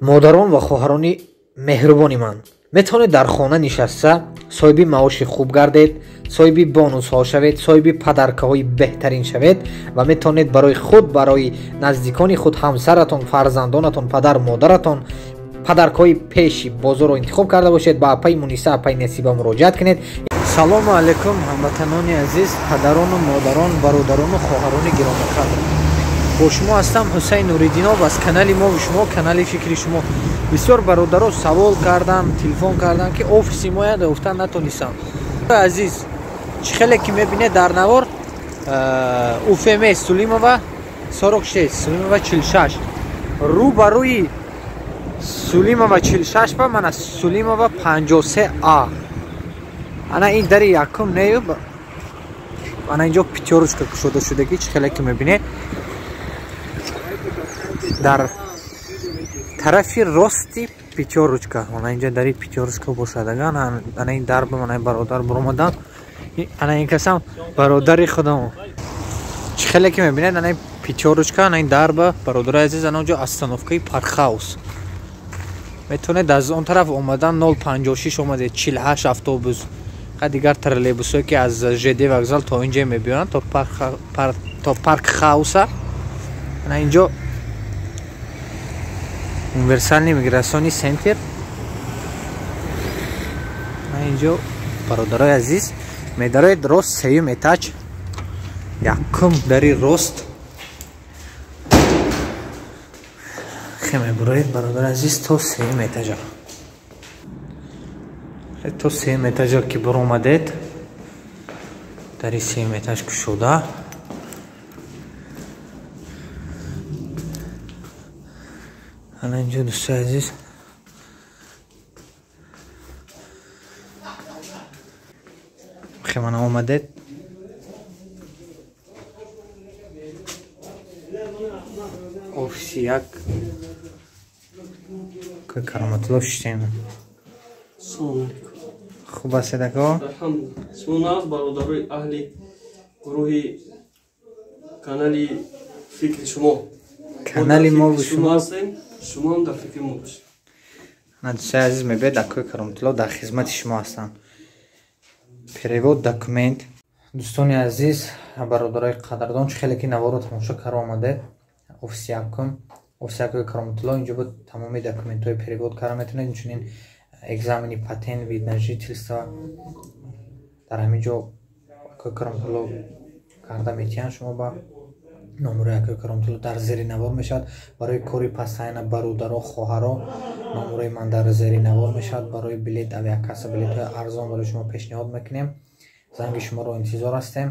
модарон ва хоҳарони меҳрубони ман, метавонед дар хона нишаста соҳиби маоши хуб гардед, соҳиби бонусҳо шавед, соҳиби падаркаҳои беҳтарин шавед ва метавонед барои худ, барои наздикони худ, ҳамсаратон, фарзандонатон, падару модаратон падаркаҳои пеши бозорро интихоб карда бошед. ба апаи Муниса, апаи Насиба муроҷиат кунед. салому алайкум ҳамватанони азиз, падарону модарон, бародарону хоҳарони гиромақадр. бо шумо ҳастам Ҳусайн Нуриддинов аз канали мо, шумо канали фикри шумо. бисёр бародаро савол кардан, телефон кардан ки офиси мо яфтан натонистам. азиз, чӣ хеле ки мебинед дар навор УФМ Сулимова 46 Сулимова 46 рӯ ба рӯи Сулимова 46 ба мана Сулимова 53А. ана ин дари якум нею, ана инҷо пятёрочка кушода шудагӣ, чӣ хеле ки мебинед дар тарафи рости пятёрочка, ана инҷа дари пятёрочка бошадаган. ана ин дарба мана бародар буромадан, ана ин касам бародари худам. чӣ хеле ки мебинед ана ин пятёрочка, ана ин дарба бародари азиз, ана онҷо остановкаи Паркхаус. метавонед аз он тараф омадан 056 омадед 48 автобус дигар троллейбусое ки аз ЖД вокзал то инҷа мебиёнанд то Паркхауса. ана инҷо универсальный миграционный центр. ана инҷо бародарои азиз, медароед рост сеюм этаж, якум дари рост мебуроед бародари азиз то сеюм этажа. то сеюм этажа ки буромадед, дари сеюм этаж кушода, ана инҷо дӯстои азиз мана омадед. офиси як кароматулло шиштем. хуб ҳастед ако? сунас бародарои аҳли гурӯҳи канали фикри шумо. канали мо шумо ҳастем, шумо дар фикри мо бошед. дӯстои азиз мебоед акои кароматулло дар хизмати шумо ҳастанд. перевод документ. дӯстони азиз, бародарои қадрдон, чӣ хеле ки наворро тамошо карда омадед. офиси якум, офиси акои кароматулло. инҷо бо тамоми документҳои перевод карда метавонед. инчунин экзамени патент, вид на жительство дар ҳамин ҷо акои кароматулло карда метиҳанд. шумо ба номерои акои кароматулло дар зери навор мешавад. барои кори пастайна бародаро, хоҳаро, номерои ман дар зери навор мешавад. барои билет авиакасса, билетҳои арзон барои шумо пешниҳод мекунем. занги шуморо интизор ҳастем.